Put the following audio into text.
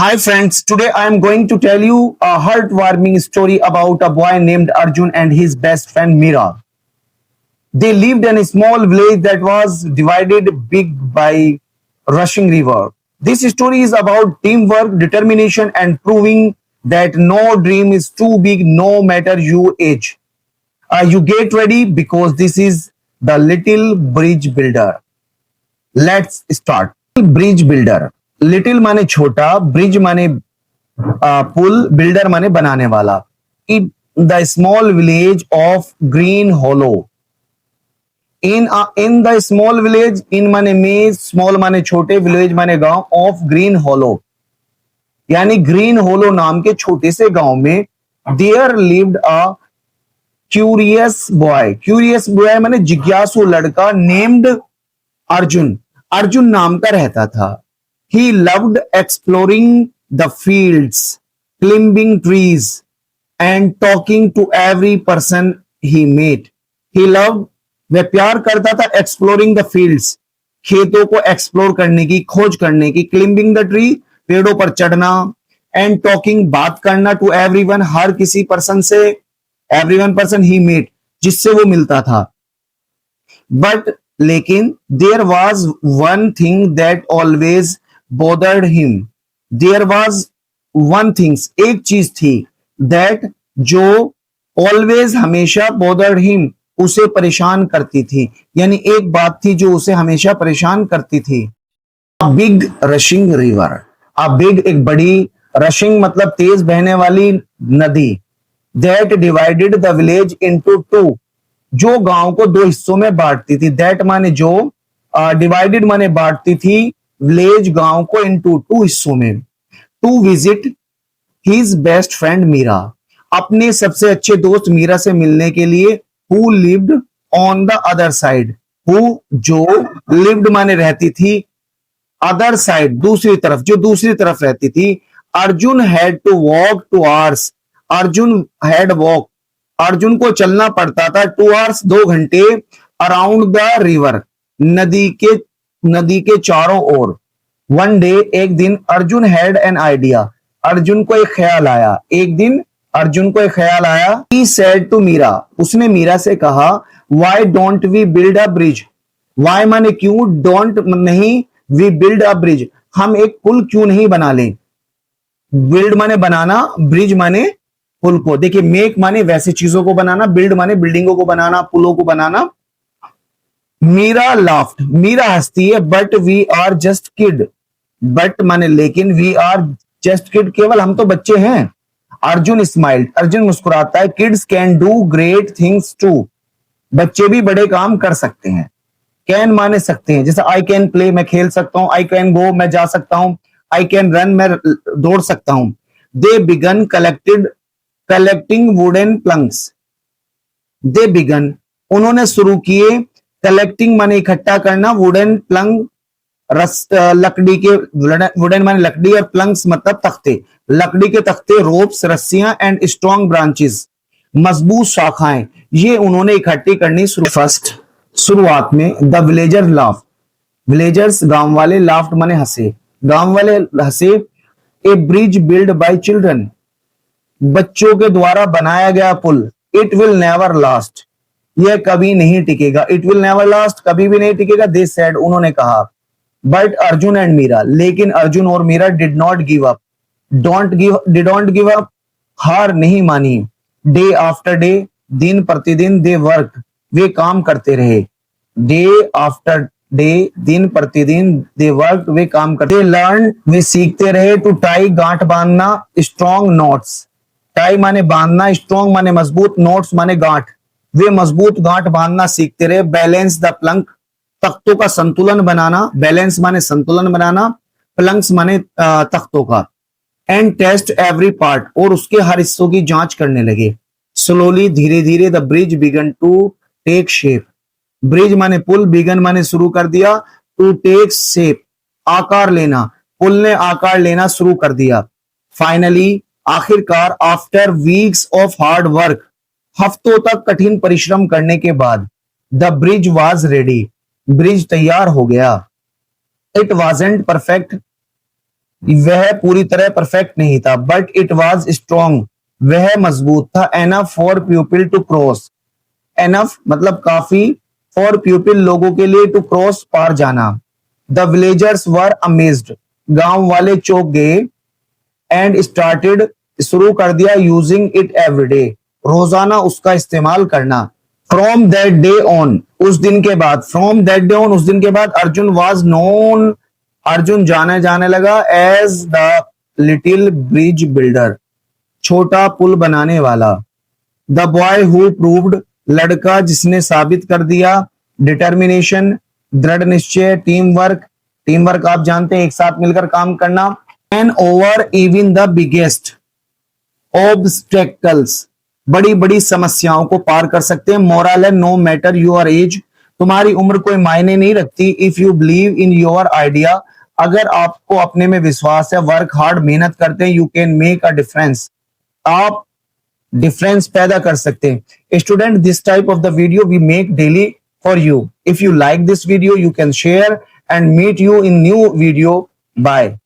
Hi friends, today I am going to tell you a heartwarming story about a boy named Arjun and his best friend Mira. They lived in a small village that was divided big by rushing river. This story is about teamwork, determination and proving that no dream is too big no matter your age. You get ready because this is the Little Bridge Builder. Let's start. Bridge builder little माने छोटा bridge माने पुल builder माने बनाने वाला in the small village of green hollow in the small village in माने में small माने छोटे विलेज माने गांव ऑफ ग्रीन होलो यानी ग्रीन होलो नाम के छोटे से गांव में there lived a curious boy माने जिज्ञासु लड़का नेम्ड अर्जुन अर्जुन नाम का रहता था he loved exploring the fields climbing trees and talking to every person he met he loved वह प्यार करता था एक्सप्लोरिंग द फील्ड्स खेतों को एक्सप्लोर करने की खोज करने की क्लिम्बिंग द ट्री पेड़ों पर चढ़ना एंड टॉकिंग बात करना टू एवरीवन हर किसी पर्सन से एवरीवन पर्सन ही मेट जिससे वो मिलता था बट लेकिन there was one thing that always bothered him there was one things एक चीज थी दैट जो ऑलवेज हमेशा बोदर्ड हिम उसे परेशान करती थी यानी एक बात थी जो उसे हमेशा परेशान करती थी बिग रशिंग रिवर बिग एक बड़ी रशिंग मतलब तेज बहने वाली नदी that divided the village into two जो गांव को दो हिस्सों में बांटती थी दैट माने जो डिवाइडेड माने बांटती थी विलेज गांव को इनटू टू हिस्सों में to visit his best friend Meera अपने सबसे अच्छे दोस्त मीरा से मिलने के लिए who lived on the other side who जो लिव्ड माने रहती थी अदर साइड दूसरी तरफ जो दूसरी तरफ रहती थी Arjun had to walk 2 hours Arjun had walk Arjun को चलना पड़ता था 2 hours 2 घंटे अराउंड द रिवर नदी के चारों ओर वन डे एक दिन Arjun had an idea Arjun को एक ख्याल आया एक दिन अर्जुन को एक ख्याल आया ही सेड टू मीरा उसने मीरा से कहा why don't we build a bridge why माने क्यों डोंट नहीं वी बिल्ड अ ब्रिज हम एक पुल क्यों नहीं बना लें बिल्ड माने बनाना ब्रिज माने पुल को देखिए मेक माने वैसी चीजों को बनाना बिल्ड माने बिल्डिंगों को बनाना पुलों को बनाना मीरा लाफ्ट मीरा हंसती है but we are just kid but माने लेकिन वी आर जस्ट किड केवल हम तो बच्चे हैं अर्जुन स्माइल्ड अर्जुन मुस्कुराता है kids can do great things to बच्चे भी बड़े काम कर सकते हैं कैन माने सकते हैं जैसे आई कैन प्ले मैं खेल सकता हूं आई कैन गो मैं जा सकता हूं आई कैन रन मैं दौड़ सकता हूं they began collecting wooden planks they began उन्होंने शुरू किए कलेक्टिंग माने इकट्ठा करना वुडन प्लंग लकड़ी के वुडन माने लकड़ी और प्लंक्स मतलब तख्ते लकड़ी के तख्ते रोप्स रस्सियां एंड स्ट्रॉन्ग ब्रांचेस मजबूत शाखाएं ये उन्होंने इकट्ठी करनी फर्स्ट शुरुआत में द विलेजर लाफ्ट विलेजर्स गांव वाले लाफ्ट माने हंसे गांव वाले हंसे ए ब्रिज बिल्ड बाय चिल्ड्रन बच्चों के द्वारा बनाया गया pull it will never last यह कभी नहीं टिकेगा इट विल नेवर लास्ट कभी भी नहीं टिकेगा दे सेड उन्होंने कहा बट अर्जुन एंड मीरा लेकिन अर्जुन और Meera did not give up didn't give up हार नहीं मानी डे आफ्टर डे दिन प्रतिदिन दे वर्क वे काम करते रहे डे आफ्टर डे दिन प्रतिदिन दे वर्क वे काम करते लर्न वे सीखते रहे टू टाई गांठ बांधना स्ट्रॉन्ग नोट्स टाई माने बांधना स्ट्रॉन्ग माने मजबूत नोट्स माने गांठ वे मजबूत गांठ बांधना सीखते रहे बैलेंस द प्लंक तख्तों का संतुलन बनाना बैलेंस माने संतुलन बनाना प्लंक्स माने तख्तों का एंड टेस्ट एवरी पार्ट और उसके हर हिस्सों की जांच करने लगे स्लोली धीरे धीरे the bridge begin to take shape bridge माने पुल बिगन माने शुरू कर दिया टू टेक शेप आकार लेना पुल ने आकार लेना शुरू कर दिया फाइनली आखिरकार after weeks of hard work हफ्तों तक कठिन परिश्रम करने के बाद the bridge was ready bridge तैयार हो गया इट वाजंट परफेक्ट वह पूरी तरह परफेक्ट नहीं था, बट इट वॉज स्ट्रॉन्ग, वह मजबूत था, enough for people to cross, enough मतलब काफी, फॉर पीपल लोगों के लिए, टू क्रॉस पार जाना। द विलेजर्स वर अमेज्ड, गांव वाले चौंक गए, एंड स्टार्टेड शुरू कर दिया, यूजिंग इट एवरीडे, रोजाना उसका इस्तेमाल करना। फ्रॉम दैट डे ऑन, उस दिन के बाद, फ्रॉम दैट डे ऑन, उस दिन के बाद, अर्जुन वाज नोन, अर्जुन जाने जाने लगा, as the little bridge builder, छोटा पुल बनाने वाला। द बॉय हु प्रूव्ड, लड़का जिसने साबित कर दिया, डिटर्मिनेशन दृढ़ निश्चय, टीम वर्क, टीम वर्क आप जानते हैं एक साथ मिलकर काम करना, and over even the biggest obstacles, बड़ी बड़ी समस्याओं को पार कर सकते हैं। मोरल है, नो मैटर योर एज, तुम्हारी उम्र कोई मायने नहीं रखती, if you believe in your idea, अगर आपको अपने में विश्वास है, वर्क हार्ड, मेहनत करते हैं, you can make a difference, आप डिफरेंस पैदा कर सकते हैं। Student, this type of the video we make daily for you. If you like this video, you can share and meet you in new video. Bye.